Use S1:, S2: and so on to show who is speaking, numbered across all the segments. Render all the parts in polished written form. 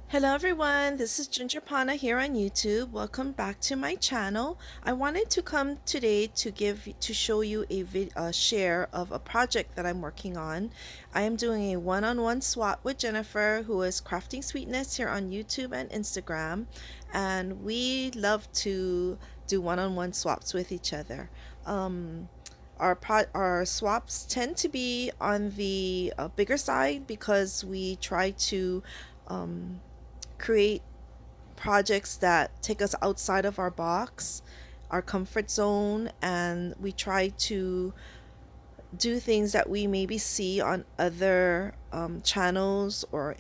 S1: Hello everyone, this is Ginger Pana here on YouTube. Welcome back to my channel. I wanted to come today to show you a share of a project that I'm working on. I am doing a one-on-one swap with Jennifer, who is Crafting Sweetness here on YouTube and Instagram, and we love to do one-on-one swaps with each other. Um, our swaps tend to be on the bigger side because we try to um, create projects that take us outside of our box, our comfort zone, and we try to do things that we maybe see on other channels or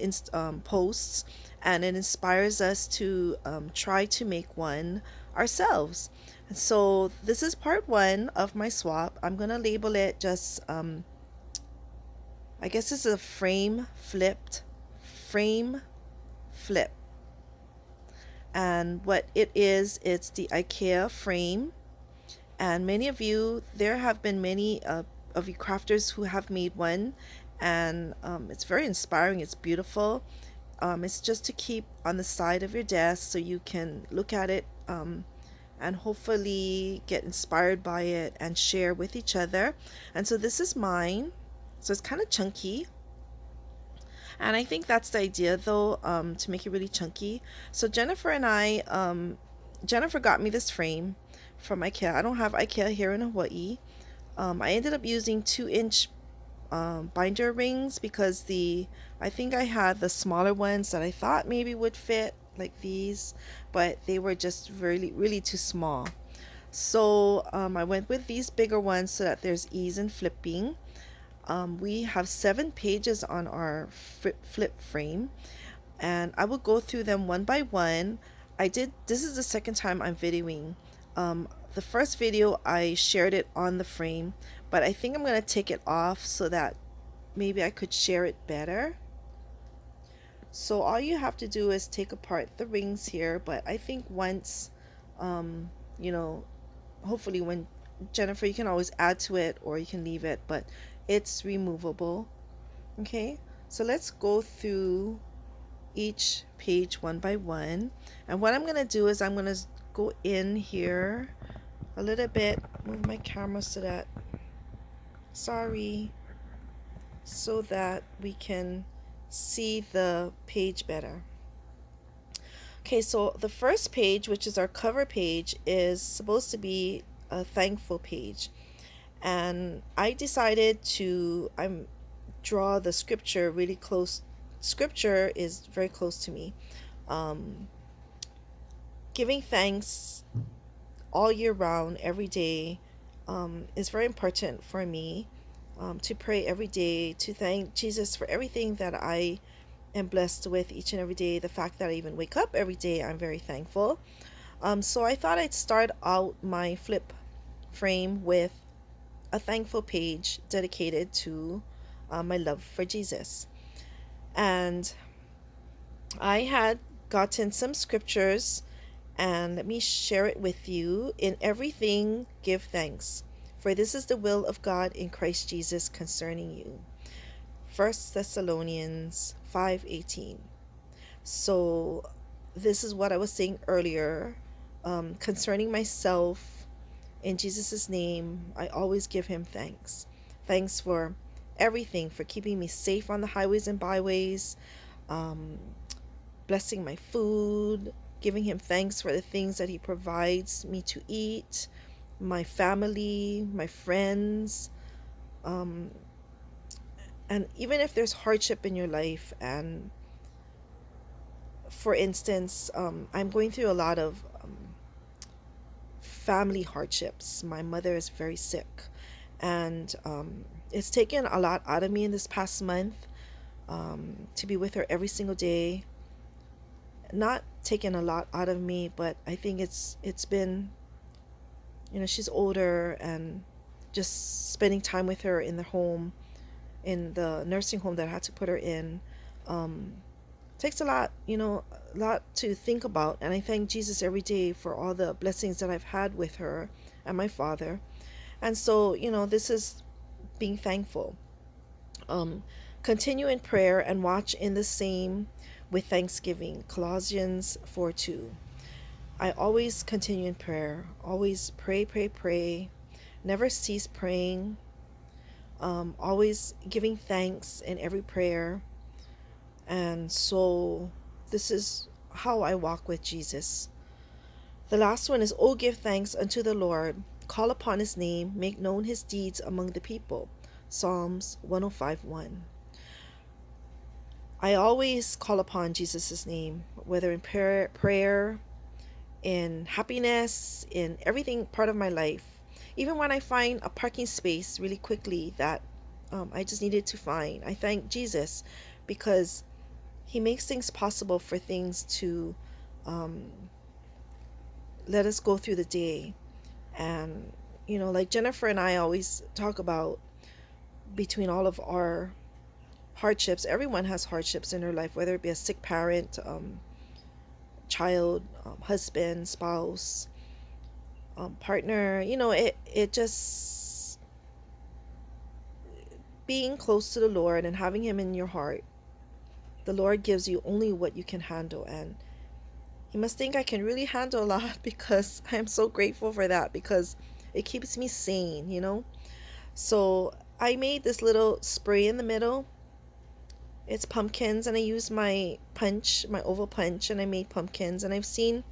S1: posts, and it inspires us to try to make one ourselves. And so this is part one of my swap. I'm gonna label it just I guess this is a frame flip. And what it is, it's the IKEA frame. And many of you, there have been many of you crafters who have made one, and it's very inspiring. It's beautiful. It's just to keep on the side of your desk so you can look at it and hopefully get inspired by it and share with each other. And so this is mine. So it's kind of chunky. And I think that's the idea, though, to make it really chunky. So Jennifer got me this frame from IKEA. I don't have IKEA here in Hawaii. I ended up using 2-inch binder rings because I think I had the smaller ones that I thought maybe would fit, like these, but they were just really, really too small. So I went with these bigger ones so that there's ease in flipping. We have 7 pages on our flip frame, and I will go through them one by one. This is the second time I'm videoing. The first video I shared it on the frame, but I think I'm going to take it off so that maybe I could share it better. So all you have to do is take apart the rings here, but I think once, um, you know, hopefully when Jennifer, you can always add to it or you can leave it, but it's removable. Okay, so let's go through each page one by one. And what I'm going to do is I'm going to go in here a little bit, move my camera so that, sorry, so that we can see the page better. Okay, so the first page, which is our cover page, is supposed to be a thankful page. And I decided to draw the scripture really close. Scripture is very close to me. Um, Giving thanks all year round, every day, is very important for me. To pray every day, to thank Jesus for everything that I am blessed with each and every day. The fact that I even wake up every day, I'm very thankful. So I thought I'd start out my flip frame with a thankful page dedicated to my love for Jesus. And I had gotten some scriptures, and let me share it with you. In everything, give thanks, for this is the will of God in Christ Jesus concerning you. 1 Thessalonians 5:18. So this is what I was saying earlier, concerning myself. In Jesus' name, I always give him thanks. Thanks for everything, for keeping me safe on the highways and byways, um, blessing my food, giving him thanks for the things that he provides me to eat, my family, my friends. Um, and even if there's hardship in your life, and for instance, I'm going through a lot of family hardships. My mother is very sick, and it's taken a lot out of me in this past month, to be with her every single day. Not taken a lot out of me, but I think it's been, she's older, and just spending time with her in the home, in the nursing home that I had to put her in, um, takes a lot, a lot to think about. And I thank Jesus every day for all the blessings that I've had with her and my father. And so, this is being thankful. Um, Continue in prayer and watch in the same with thanksgiving. Colossians 4:2. I always continue in prayer. Always pray, pray, pray. Never cease praying. Always giving thanks in every prayer. And so this is how I walk with Jesus. The last one is, "Oh, give thanks unto the Lord, call upon his name, make known his deeds among the people." Psalms 105:1. I always call upon Jesus' name, whether in prayer, in happiness, in everything part of my life. Even when I find a parking space really quickly that I just needed to find, I thank Jesus because he makes things possible for things to um, let us go through the day. And, like Jennifer and I always talk about, between all of our hardships, everyone has hardships in their life, whether it be a sick parent, child, husband, spouse, partner. It just, being close to the Lord and having him in your heart. The Lord gives you only what you can handle, and you must think I can really handle a lot because I am so grateful for that, because it keeps me sane. So I made this little spray in the middle. It's pumpkins, and I used my punch, my oval punch, and I made pumpkins. And I've seen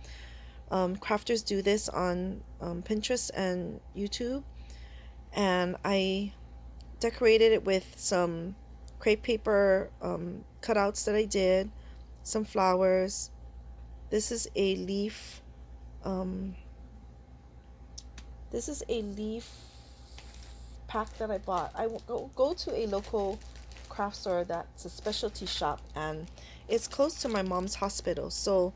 S1: crafters do this on Pinterest and YouTube. And I decorated it with some crepe paper cutouts that I did, some flowers. This is a leaf. Um, this is a leaf pack that I bought. I will go to a local craft store that's a specialty shop, and it's close to my mom's hospital. So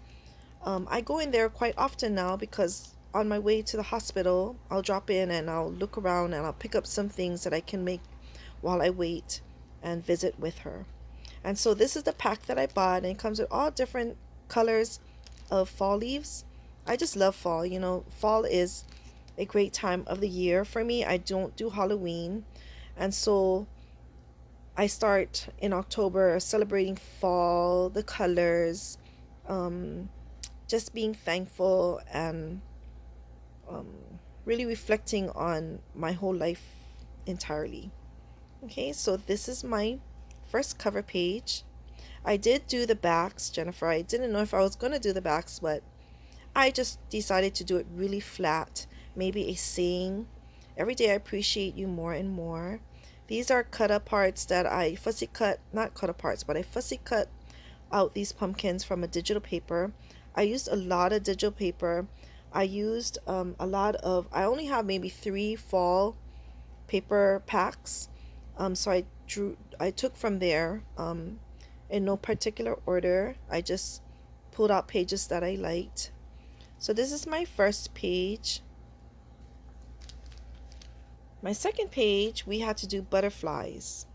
S1: I go in there quite often now, because on my way to the hospital, I'll drop in and I'll look around and I'll pick up some things that I can make while I wait and visit with her. And so this is the pack that I bought, and it comes with all different colors of fall leaves. I just love fall. Fall is a great time of the year for me. I don't do Halloween, and so I start in October celebrating fall, the colors, um, just being thankful, and um, really reflecting on my whole life entirely. Okay, so this is my first cover page. I did do the backs, Jennifer. I didn't know if I was going to do the backs, but I just decided to do it really flat. Maybe a saying, "Every day I appreciate you more and more." These are cut up parts that I fussy cut, not cut up parts, but I fussy cut out these pumpkins from a digital paper. I used a lot of digital paper. I used I only have maybe 3 fall paper packs. So I took from there, in no particular order. I just pulled out pages that I liked. So this is my first page. My second page, we had to do butterflies.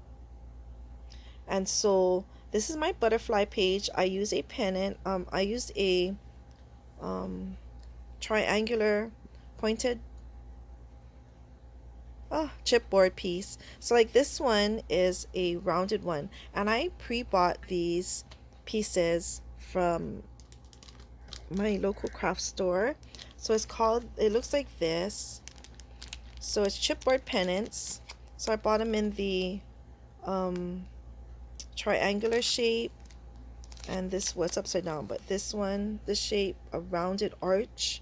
S1: And so this is my butterfly page. I use a pennant. I used a triangular pointed chipboard piece. So like this one is a rounded one, and I pre-bought these pieces from my local craft store. So it looks like this. So it's chipboard pennants. So I bought them in the um, triangular shape, and this was upside down, but this one, the shape, a rounded arch.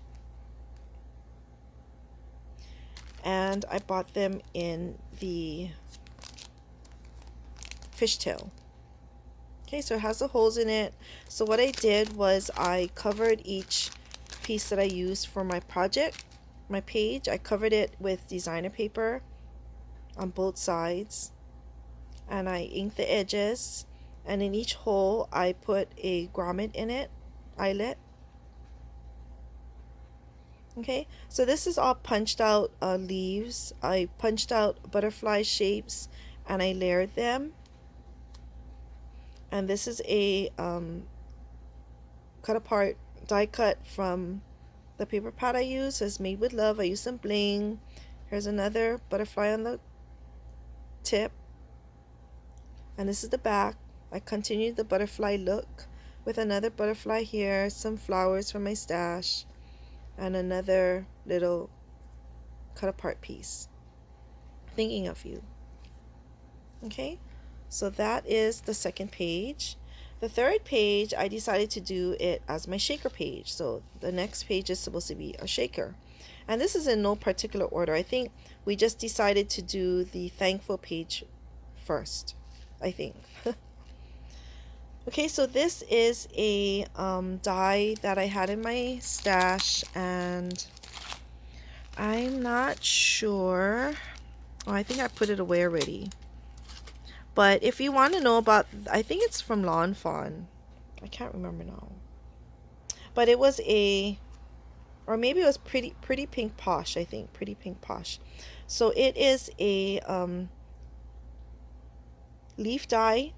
S1: And I bought them in the fishtail. Okay, so it has the holes in it. So what I did was I covered each piece that I used for my project, my page. I covered it with designer paper on both sides, and I inked the edges, and in each hole I put a grommet in it, eyelet. Okay, so this is all punched out leaves. I punched out butterfly shapes and I layered them. And this is a cut apart die cut from the paper pad I use. It's made with love. I use some bling. Here's another butterfly on the tip. And this is the back. I continued the butterfly look with another butterfly here, some flowers from my stash, and another little cut apart piece. Thinking of you. Okay, so that is the second page. The third page, I decided to do it as my shaker page. So the next page is supposed to be a shaker. And this is in no particular order. I think we just decided to do the thankful page first, I think. Okay, so this is a die that I had in my stash, and I'm not sure. Oh, I think I put it away already. But if you want to know about, I think it's from Lawn Fawn. I can't remember now. But it was a, or maybe it was Pretty Pink Posh, I think. Pretty Pink Posh. So it is a leaf die.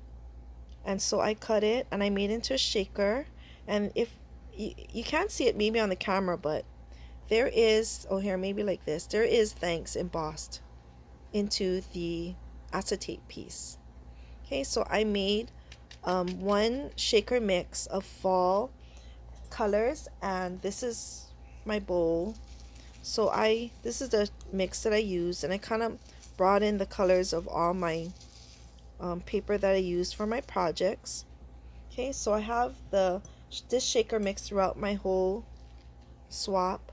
S1: And so I cut it and I made it into a shaker. And if you can't see it maybe on the camera, but there is, oh here, maybe like this. There is thanks embossed into the acetate piece. Okay, so I made one shaker mix of fall colors, and this is my bowl. So this is the mix that I used, and I kind of brought in the colors of all my paper that I used for my projects. Okay, so I have this shaker mix throughout my whole swap.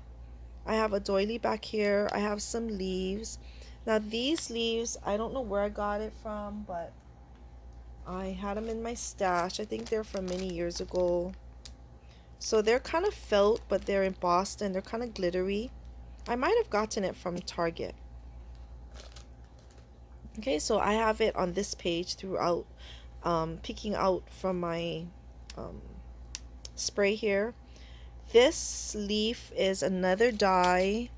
S1: I have a doily back here. I have some leaves. Now these leaves, I don't know where I got it from, but I had them in my stash. I think they're from many years ago. So they're kind of felt, but they're embossed and they're kind of glittery. I might have gotten it from Target. Okay, so I have it on this page throughout, picking out from my spray here. This leaf is another die,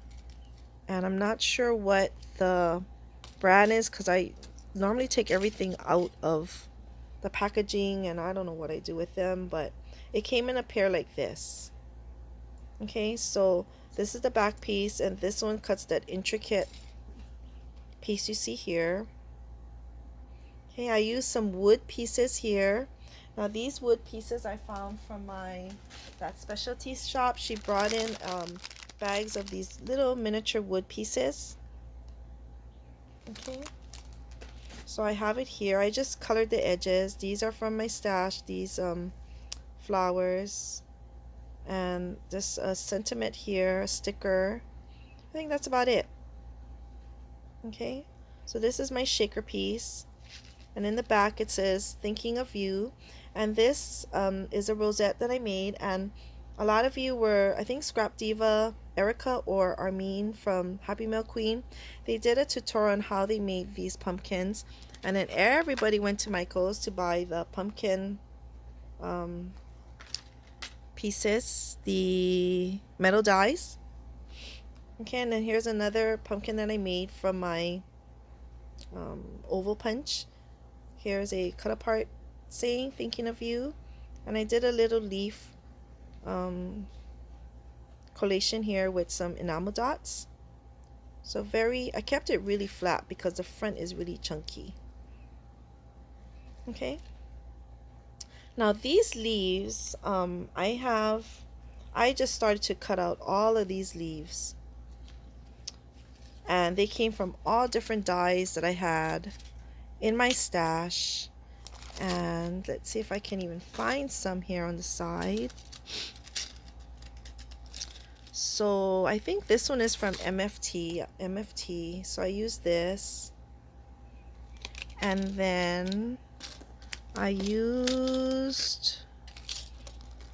S1: and I'm not sure what the brand is because I normally take everything out of the packaging and I don't know what I do with them, but it came in a pair like this. Okay, so this is the back piece, and this one cuts that intricate piece you see here. Okay, I used some wood pieces here. Now these wood pieces I found from that specialty shop. She brought in bags of these little miniature wood pieces. Okay, so I have it here. I just colored the edges. These are from my stash, these flowers, and this sentiment here, a sticker. I think that's about it. Okay, so this is my shaker piece, and in the back it says thinking of you, and this is a rosette that I made, and a lot of you were, I think Scrap Diva, Erica or Armin from Happy Mail Queen, they did a tutorial on how they made these pumpkins, and then everybody went to Michael's to buy the pumpkin pieces, the metal dies. Okay, and then here's another pumpkin that I made from my oval punch. Here's a cut apart saying thinking of you, and I did a little leaf collation here with some enamel dots. So I kept it really flat because the front is really chunky. Okay, now these leaves, I just started to cut out all of these leaves, and they came from all different dies that I had in my stash. And let's see if I can even find some here on the side. So I think this one is from MFT. So I use this, and then I used,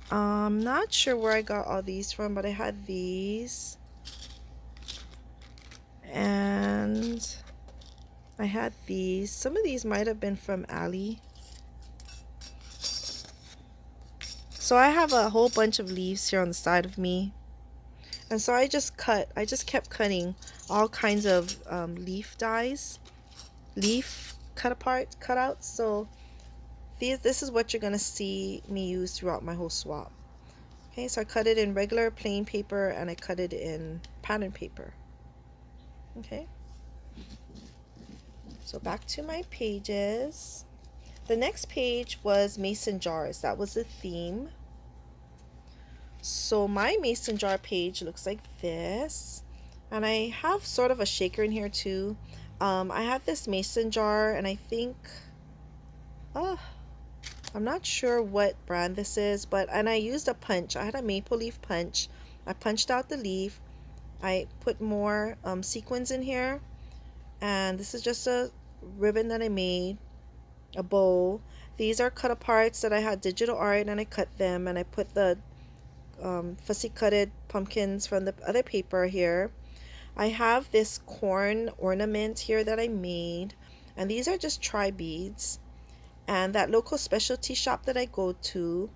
S1: I'm not sure where I got all these from, but I had these, and I had these. Some of these might have been from Ali. So I have a whole bunch of leaves here on the side of me. And so I just kept cutting all kinds of leaf dies, leaf cutouts. So this is what you're gonna see me use throughout my whole swap. Okay, so I cut it in regular plain paper and I cut it in pattern paper. Okay, so back to my pages. The next page was mason jars. That was the theme. So my mason jar page looks like this. And I have sort of a shaker in here too. I have this mason jar, and I think, I'm not sure what brand this is, and I used a punch. I had a maple leaf punch. I punched out the leaf. I put more sequins in here, and this is just a ribbon that I made, a bow. These are cut aparts that I had digital art, and I cut them, and I put the fussy cutted pumpkins from the other paper here. I have this corn ornament here that I made, and these are just tri beads. And that local specialty shop that I go to,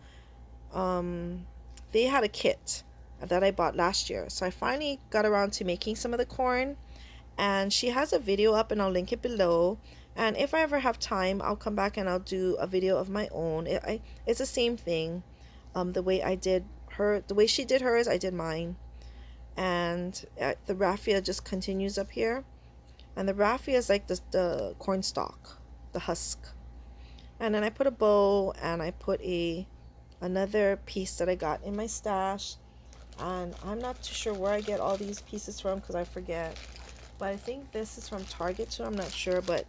S1: they had a kit that I bought last year. So I finally got around to making some of the corn, and she has a video up, and I'll link it below. And if I ever have time, I'll come back and I'll do a video of my own. It's the same thing. The way I did her, the way she did hers, I did mine. And the raffia just continues up here. And the raffia is like the corn stalk, the husk. And then I put a bow, and I put another piece that I got in my stash. And I'm not too sure where I get all these pieces from because I forget. But I think this is from Target too. I'm not sure, but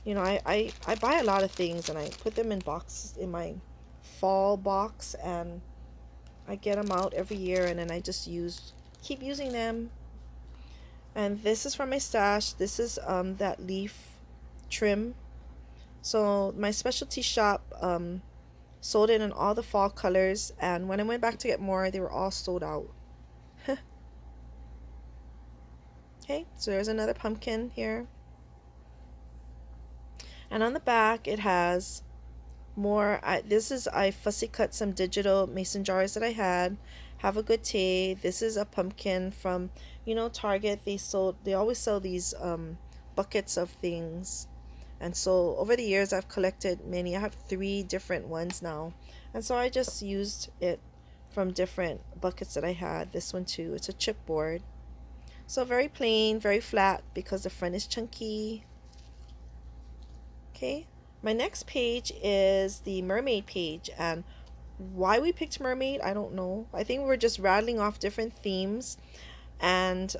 S1: you know, I buy a lot of things, and I put them in boxes in my fall box, and I get them out every year, and then I just keep using them. And this is from my stash. This is that leaf trim. So my specialty shop sold it in all the fall colors, and when I went back to get more, they were all sold out. Okay, so there's another pumpkin here. And on the back it has more. I fussy cut some digital mason jars that I had. Have a good day. This is a pumpkin from, Target. They always sell these buckets of things. And so over the years I've collected many. I have 3 different ones now. And so I just used it from different buckets that I had. This one too. It's a chipboard. So very plain, very flat because the front is chunky. Okay. My next page is the mermaid page, and why we picked mermaid, I don't know. I think we were just rattling off different themes, and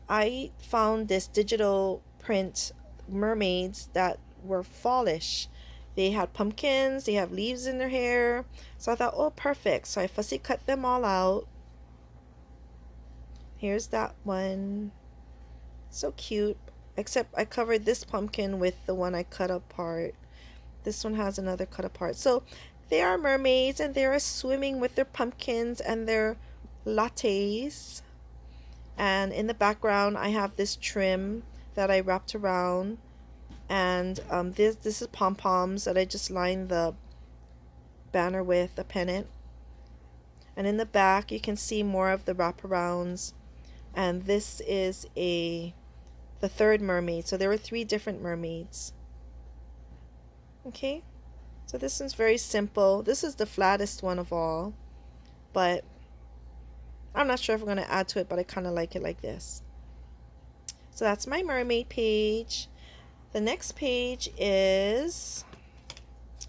S1: I found this digital print mermaids that were fallish. They had pumpkins, they have leaves in their hair. So I thought, oh, perfect. So I fussy cut them all out. Here's that one. So cute. Except I covered this pumpkin with the one I cut apart. This one has another cut apart. So they are mermaids, and they are swimming with their pumpkins and their lattes. And in the background I have this trim that I wrapped around, and this is pom-poms that I just lined the banner with, a pennant. And in the back you can see more of the wraparounds, and this is the third mermaid. So there were 3 different mermaids. Okay, so this one's very simple. This is the flattest one of all, but I'm not sure if I'm going to add to it, but I kind of like it like this. So that's my mermaid page. The next page is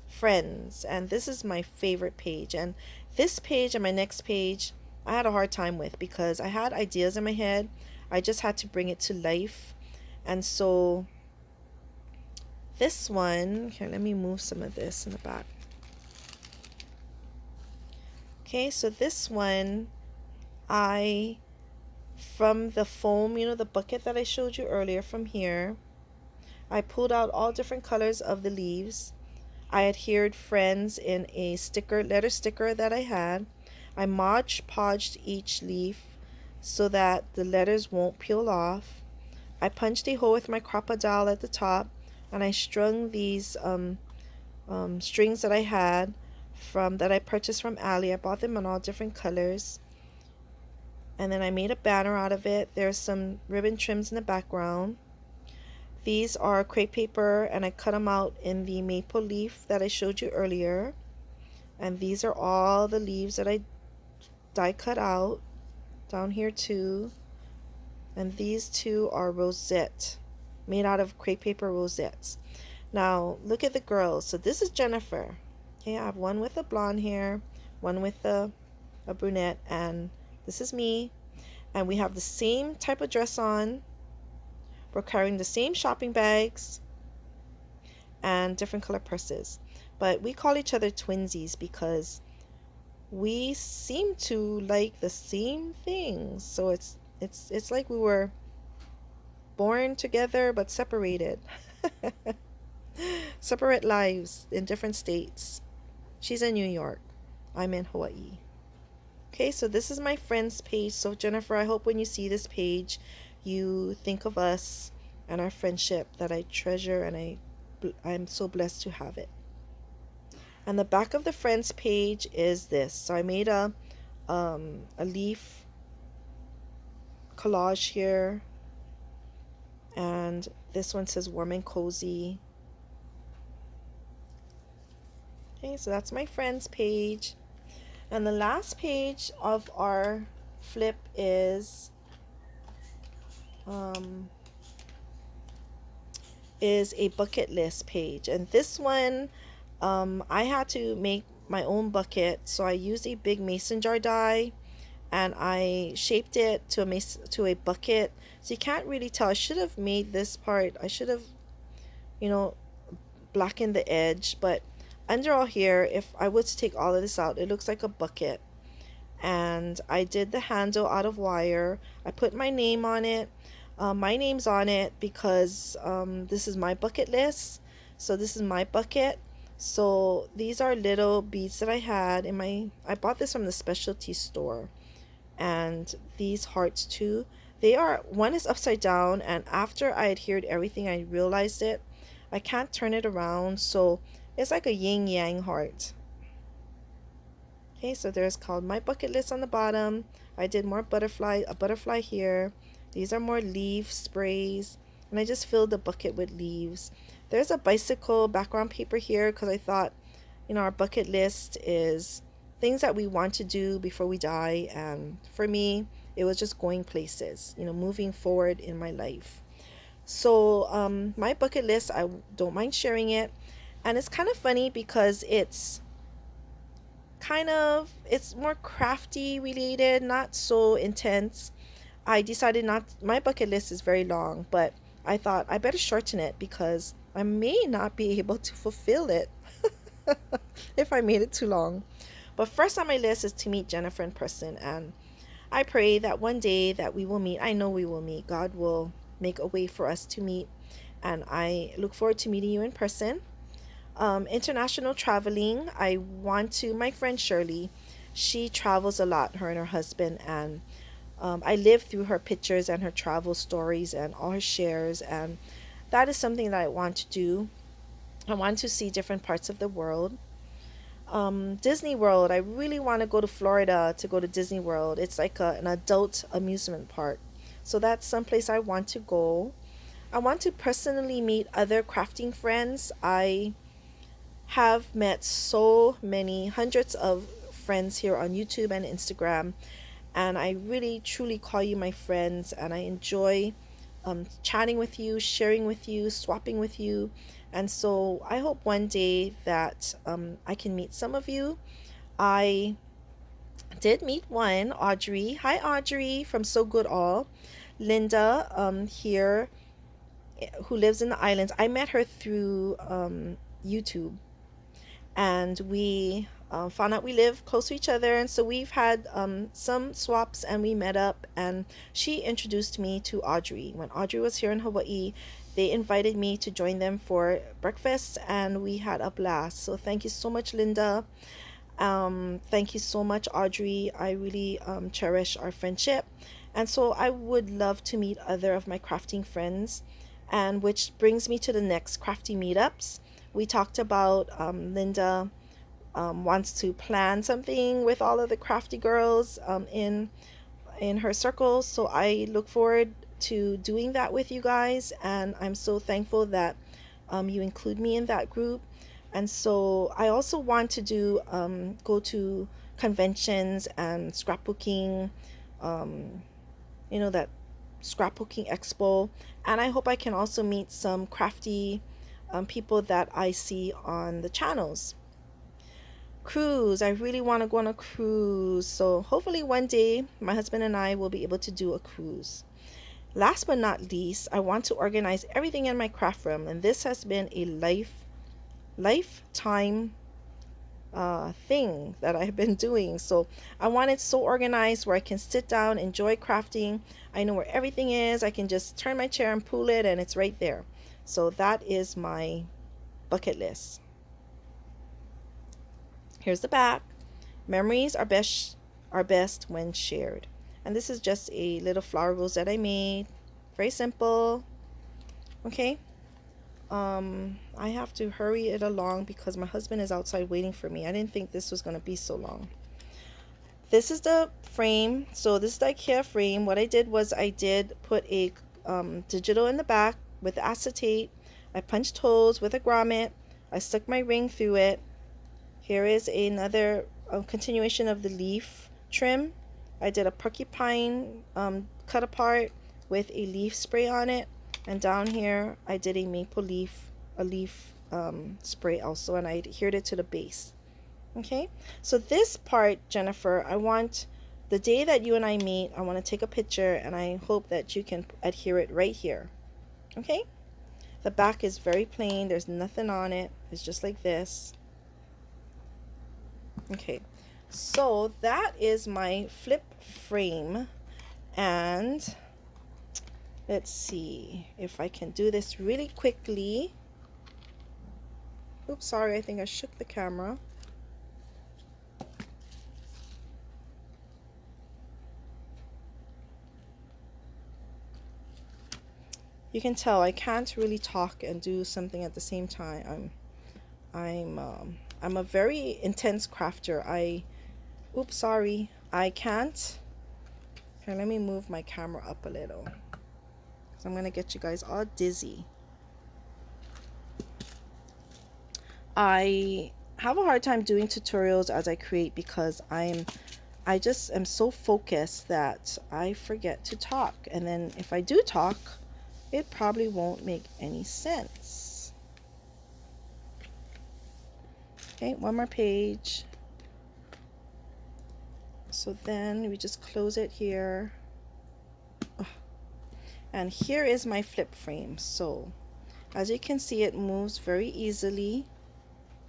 S1: friends, and this is my favorite page. And this page and my next page I had a hard time with because I had ideas in my head. I just had to bring it to life. And so this one, here, let me move some of this in the back. Okay, so this one, from the foam, the bucket that I showed you earlier, from here, I pulled out all different colors of the leaves. I adhered friends in a letter sticker that I had. I Mod Podged each leaf so that the letters won't peel off. I punched a hole with my crocodile at the top, and I strung these strings that I had that I purchased from Ali. I bought them in all different colors, and then I made a banner out of it. There's some ribbon trims in the background. These are crepe paper, and I cut them out in the maple leaf that I showed you earlier. And these are all the leaves that I die cut out down here too. And these 2 are rosette, made out of crepe paper rosettes. Now look at the girls. So this is Jennifer. Okay, I have one with the blonde hair, one with a brunette, and this is me. And we have the same type of dress on. We're carrying the same shopping bags and different color purses. But we call each other twinsies because we seem to like the same things. So it's like we were born together but separated. Separate lives in different states. She's in New York. I'm in Hawaii. Okay, so this is my friends page. So Jennifer, I hope when you see this page, you think of us and our friendship that I treasure, and I'm so blessed to have it. And the back of the friends page is this. So I made a leaf collage here, and this one says warm and cozy. Okay, so that's my friends page. And the last page of our flip um, is a bucket list page. And this one, I had to make my own bucket. So I used a big mason jar die and I shaped it to a bucket. So you can't really tell. I should have made this part. I should have, you know, blackened the edge. But under all here, if I was to take all of this out, it looks like a bucket. And I did the handle out of wire. I put my name on it. My name's on it because this is my bucket list. So this is my bucket. So these are little beads that I had in my, I bought this from the specialty store. And these hearts too. They are, one is upside down, and after I adhered everything, I realized it. I can't turn it around, so it's like a yin yang heart. Okay, so there's called my bucket list on the bottom. I did more a butterfly here. These are more leaf sprays, and I just filled the bucket with leaves. There's a bicycle background paper here because I thought, our bucket list is things that we want to do before we die, and for me, it was just going places, moving forward in my life. So my bucket list, I don't mind sharing it, and it's kind of funny because it's more crafty related, not so intense. I decided not, my bucket list is very long, but I thought I better shorten it because I may not be able to fulfill it if I made it too long. But first on my list is to meet Jennifer in person, and I pray that one day that we will meet. I know we will meet. God will make a way for us to meet, and I look forward to meeting you in person. International traveling, I want to, my friend Shirley, she travels a lot, her and her husband, and I live through her pictures and her travel stories and all her shares, and that is something that I want to do. I want to see different parts of the world. Disney World, I really want to go to Florida to go to Disney World. It's like an adult amusement park. So that's someplace I want to go. I want to personally meet other crafting friends. I have met so many hundreds of friends here on YouTube and Instagram, and I really truly call you my friends, and I enjoy chatting with you, sharing with you, swapping with you. And so I hope one day that I can meet some of you. I did meet one, Audrey. Hi, Audrey from So Good All. Linda here, who lives in the islands. I met her through YouTube, and we found out we live close to each other, and so we've had some swaps, and we met up, and she introduced me to Audrey. When Audrey was here in Hawaii, they invited me to join them for breakfast, and we had a blast. So thank you so much, Linda. Thank you so much, Audrey. I really cherish our friendship, and so I would love to meet other of my crafting friends, and which brings me to the next crafty meetups. We talked about Linda wants to plan something with all of the crafty girls in her circle. So I look forward to doing that with you guys, and I'm so thankful that you include me in that group. And so I also want to do go to conventions and scrapbooking, um, that scrapbooking expo, and I hope I can also meet some crafty people that I see on the channels. Cruise. I really want to go on a cruise. So hopefully one day my husband and I will be able to do a cruise. Last but not least, I want to organize everything in my craft room, and this has been a lifetime thing that I've been doing. So I want it so organized where I can sit down, enjoy crafting. I know where everything is. I can just turn my chair and pull it, and it's right there. So that is my bucket list. Here's the back. Memories are best when shared. And this is just a little flower rose that I made. Very simple. Okay. I have to hurry it along because my husband is outside waiting for me. I didn't think this was going to be so long. This is the frame. So this is the IKEA frame. What I did was I did put a digital in the back with acetate. I punched holes with a grommet. I stuck my ring through it. Here is another continuation of the leaf trim. I did a porcupine cut apart with a leaf spray on it. And down here I did a maple leaf, spray also, and I adhered it to the base. Okay, so this part, Jennifer, I want the day that you and I meet, I want to take a picture, and I hope that you can adhere it right here. Okay, the back is very plain, there's nothing on it, it's just like this. Okay, so that is my flip frame, and let's see if I can do this really quickly. Oops, sorry, I think I shook the camera. You can tell I can't really talk and do something at the same time. I'm a very intense crafter. Oops, sorry, I can't. Here, let me move my camera up a little, because I'm gonna get you guys all dizzy. I have a hard time doing tutorials as I create because I just am so focused that I forget to talk, and then if I do talk, it probably won't make any sense. Okay, one more page. So then we just close it here. And here is my flip frame. So as you can see, it moves very easily.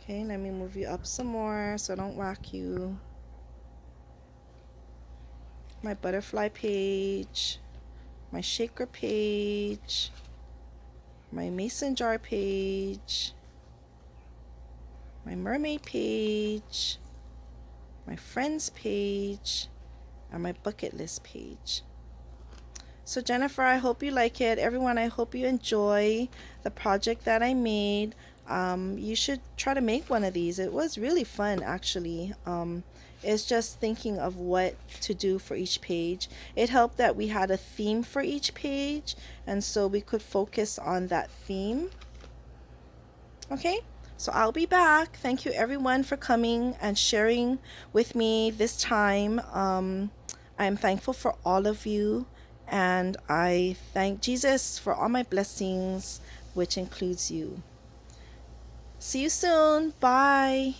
S1: Okay, let me move you up some more so I don't whack you. My butterfly page, my shaker page, my mason jar page, my mermaid page, my friends page, and my bucket list page. So Jennifer, I hope you like it. Everyone, I hope you enjoy the project that I made. You should try to make one of these. It was really fun, actually. It's just thinking of what to do for each page. It helped that we had a theme for each page, and so we could focus on that theme. Okay, so I'll be back. Thank you everyone for coming and sharing with me this time. I'm thankful for all of you, and I thank Jesus for all my blessings, which includes you. See you soon. Bye.